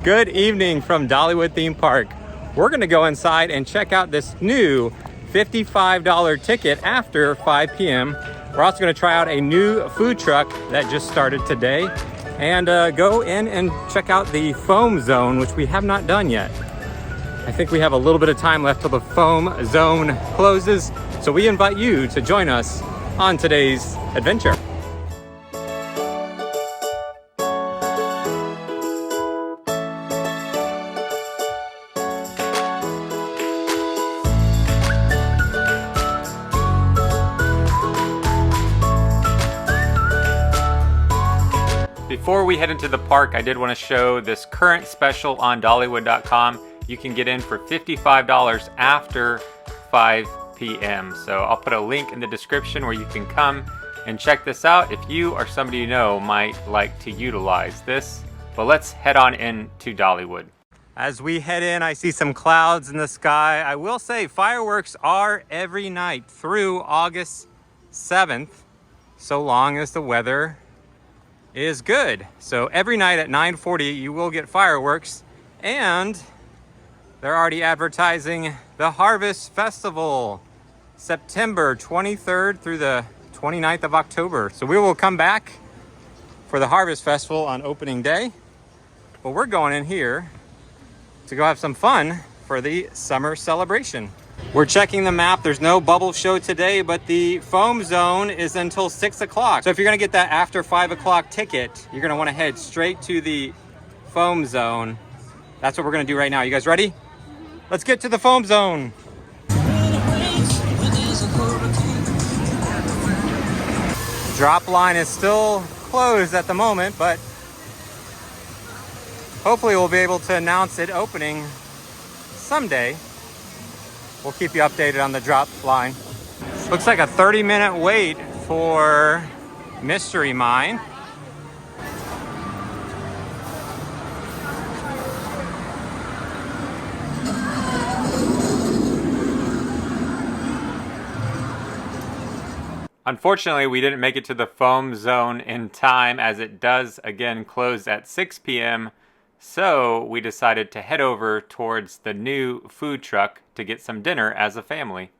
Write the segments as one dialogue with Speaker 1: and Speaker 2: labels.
Speaker 1: Good evening from Dollywood Theme Park. We're gonna go inside and check out this new $55 ticket after 5 p.m. We're also gonna try out a new food truck that just started today and go in and check out the foam zone, which we have not done yet. I think we have a little bit of time left till the foam zone closes. So we invite you to join us on today's adventure. Before we head into the park, I did want to show this current special on Dollywood.com. You can get in for $55 after 5 p.m. So I'll put a link in the description where you can come and check this out if you or somebody you know might like to utilize this. But let's head on into Dollywood. As we head in, I see some clouds in the sky. I will say fireworks are every night through August 7th, so long as the weather is good. So every night at 9:40 you will get fireworks, and they're already advertising the Harvest Festival, September 23rd through the 29th of October. So we will come back for the Harvest Festival on opening day, but we're going in here to go have some fun for the summer celebration. We're checking the map. There's no bubble show today, but the foam zone is until 6 o'clock. So if you're gonna get that after 5 o'clock ticket, you're gonna wanna head straight to the foam zone. That's what we're gonna do right now. You guys ready? Let's get to the foam zone. Drop line is still closed at the moment, but hopefully we'll be able to announce it opening someday. We'll keep you updated on the drop line. Looks like a 30-minute wait for Mystery Mine. Unfortunately, we didn't make it to the foam zone in time, as it does again close at 6 p.m. So we decided to head over towards the new food truck to get some dinner as a family.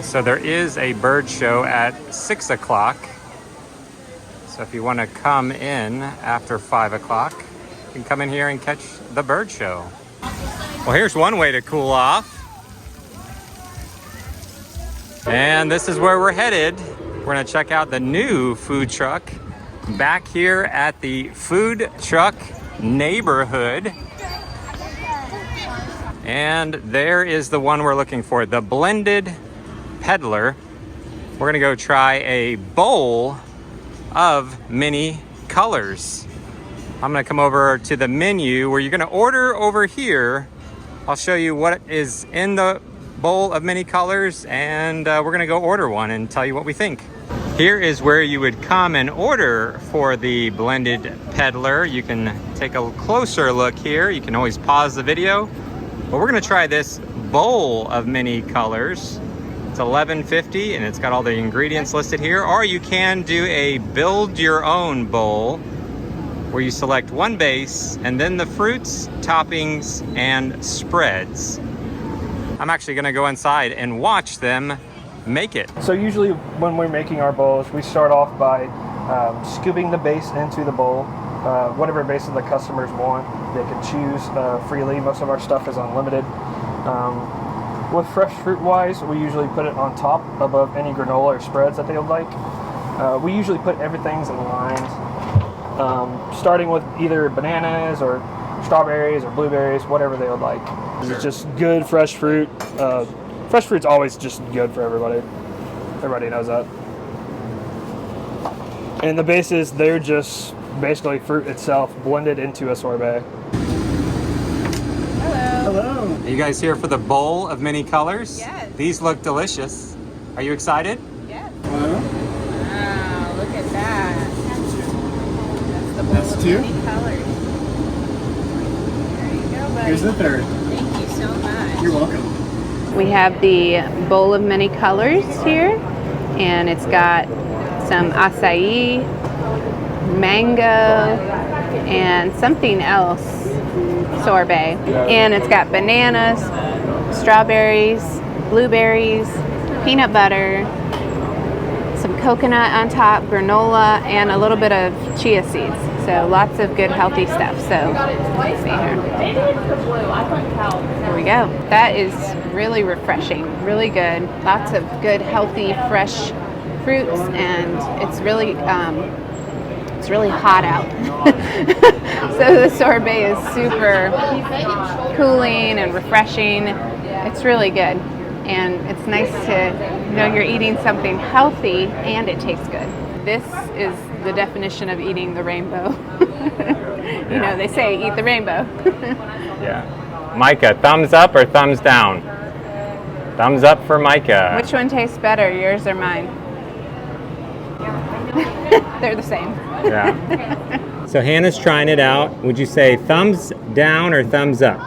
Speaker 1: So there is a bird show at 6 o'clock. So if you want to come in after 5 o'clock, you can come in here and catch the bird show. Well, here's one way to cool off. And this is where we're headed. We're gonna check out the new food truck back here at the food truck neighborhood. And there is the one we're looking for, the blended Pedlar. We're gonna go try a bowl of many colors. I'm gonna come over to the menu where you're gonna order over here. I'll show you what is in the bowl of many colors, and we're gonna go order one and tell you what we think. Here is where you would come and order for the blended Pedlar. You can take a closer look here. You can always pause the video, but we're gonna try this bowl of many colors. It's $11.50 and it's got all the ingredients listed here. Or you can do a build your own bowl where you select one base and then the fruits, toppings, and spreads. I'm actually gonna go inside and watch them make it.
Speaker 2: So usually when we're making our bowls, we start off by scooping the base into the bowl. Whatever base that the customers want, they can choose freely. Most of our stuff is unlimited. With fresh fruit wise, we usually put it on top above any granola or spreads that they would like. We usually put everything's in lines, starting with either bananas or strawberries or blueberries, whatever they would like. It's just good fresh fruit. Fresh fruit's always just good for everybody. Everybody knows that. And the bases, they're just basically fruit itself blended into a sorbet.
Speaker 3: Hello.
Speaker 2: Hello.
Speaker 1: Are you guys here for the bowl of many colors?
Speaker 3: Yes.
Speaker 1: These look delicious. Are you excited?
Speaker 3: Yes.
Speaker 2: Hello.
Speaker 3: Wow, look at that. That's the bowl
Speaker 2: That's
Speaker 3: of
Speaker 2: two.
Speaker 3: many colors. There you go, buddy.
Speaker 2: Here's the third.
Speaker 3: Thank you so much.
Speaker 2: You're welcome.
Speaker 4: We have the bowl of many colors here, and it's got some acai, mango and something else sorbet. And it's got bananas, strawberries, blueberries, peanut butter, some coconut on top, granola, and a little bit of chia seeds. So lots of good healthy stuff. So let's see here. There we go. That is really refreshing, really good. Lots of good healthy fresh fruits, and it's really hot out. So the sorbet is super cooling and refreshing. It's really good. And it's nice to know you're eating something healthy and it tastes good. This is the definition of eating the rainbow. You know, they say eat the rainbow.
Speaker 1: Yeah. Micah, thumbs up or thumbs down? Thumbs up for Micah.
Speaker 4: Which one tastes better, yours or mine? They're the same.
Speaker 1: Yeah. So Hannah's trying it out. Would you say thumbs down or thumbs up?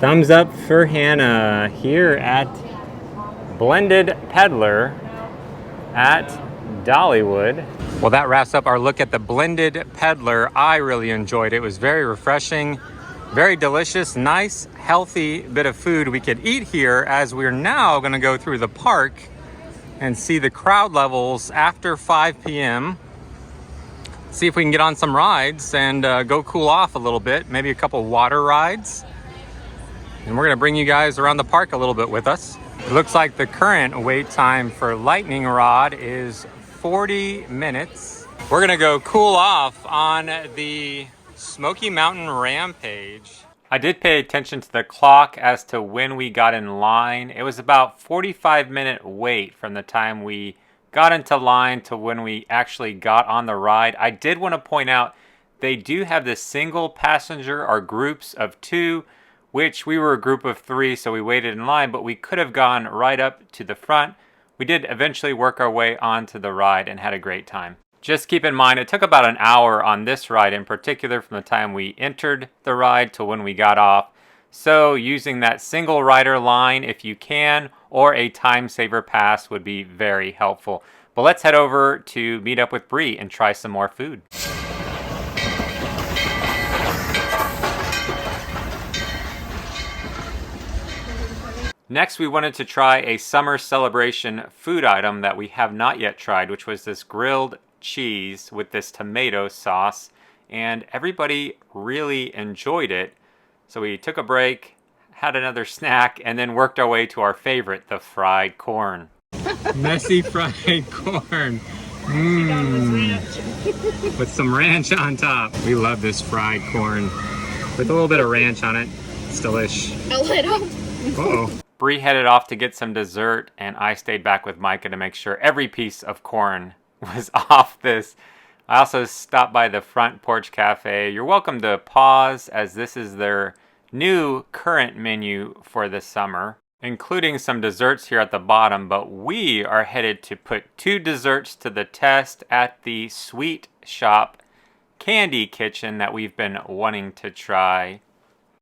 Speaker 1: Thumbs up for Hannah here at Blended Pedlar at Dollywood. Well, that wraps up our look at the Blended Pedlar. I really enjoyed it. It was very refreshing, very delicious, nice, healthy bit of food we could eat here, as we're now going to go through the park and see the crowd levels after 5 p.m. See if we can get on some rides and go cool off a little bit, maybe a couple water rides. And we're gonna bring you guys around the park a little bit with us. It looks like the current wait time for lightning rod is 40 minutes. We're gonna go cool off on the Smoky Mountain Rampage. I did pay attention to the clock as to when we got in line. It was about 45-minute wait from the time we got into line to when we actually got on the ride. I did want to point out they do have the single passenger or groups of 2, which we were a group of 3, so we waited in line, but we could have gone right up to the front. We did eventually work our way onto the ride and had a great time. Just keep in mind, it took about an hour on this ride in particular from the time we entered the ride to when we got off. So using that single rider line if you can, or a time saver pass would be very helpful. But let's head over to meet up with Bree and try some more food. Next, we wanted to try a summer celebration food item that we have not yet tried, which was this grilled cheese with this tomato sauce, and everybody really enjoyed it. So we took a break, had another snack, and then worked our way to our favorite, the fried corn. Messy fried corn. With some ranch on top. We love this fried corn with a little bit of ranch on it. It's delish.
Speaker 3: A little.
Speaker 1: Uh-oh. Bree headed off to get some dessert, and I stayed back with Micah to make sure every piece of corn was off this. I also stopped by the Front Porch Cafe. You're welcome to pause, as this is their new current menu for the summer, including some desserts here at the bottom, but we are headed to put 2 desserts to the test at the Sweet Shop Candy Kitchen that we've been wanting to try.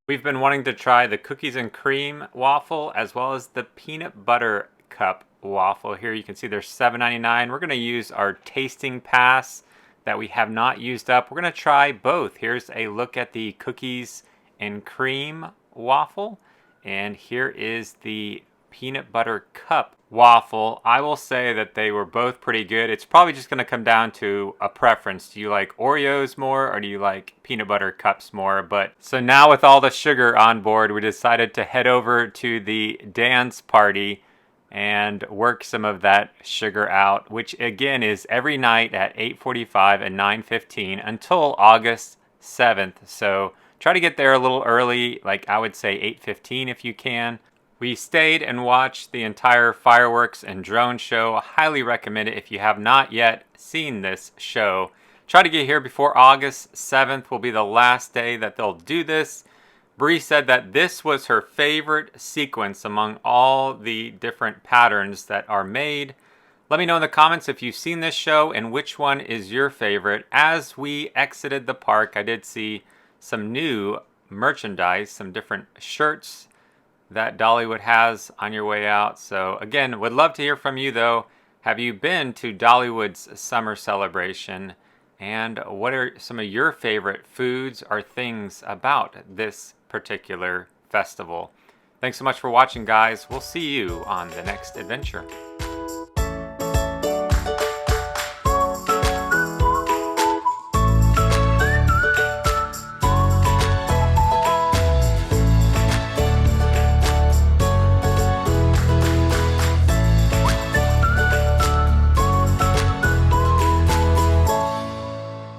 Speaker 1: We've been wanting to try the cookies and cream waffle as well as the peanut butter cup waffle. Here you can see they're $7.99. We're going to use our tasting pass that we have not used up. We're going to try both. Here's a look at the cookies and cream waffle, and here is the peanut butter cup waffle. I will say that they were both pretty good. It's probably just going to come down to a preference. Do you like Oreos more or do you like peanut butter cups more? But so now with all the sugar on board, we decided to head over to the dance party and work some of that sugar out, which again is every night at 8:45 and 9:15 until August 7th. So try to get there a little early, like I would say 8:15 if you can. We stayed and watched the entire fireworks and drone show. I highly recommend it if you have not yet seen this show. Try to get here before August 7th will be the last day that they'll do this. Bree said that this was her favorite sequence among all the different patterns that are made. Let me know in the comments if you've seen this show and which one is your favorite. As we exited the park, I did see some new merchandise, some different shirts that Dollywood has on your way out. So again, would love to hear from you though. Have you been to Dollywood's summer celebration? And what are some of your favorite foods or things about this particular festival? Thanks so much for watching, guys. We'll see you on the next adventure.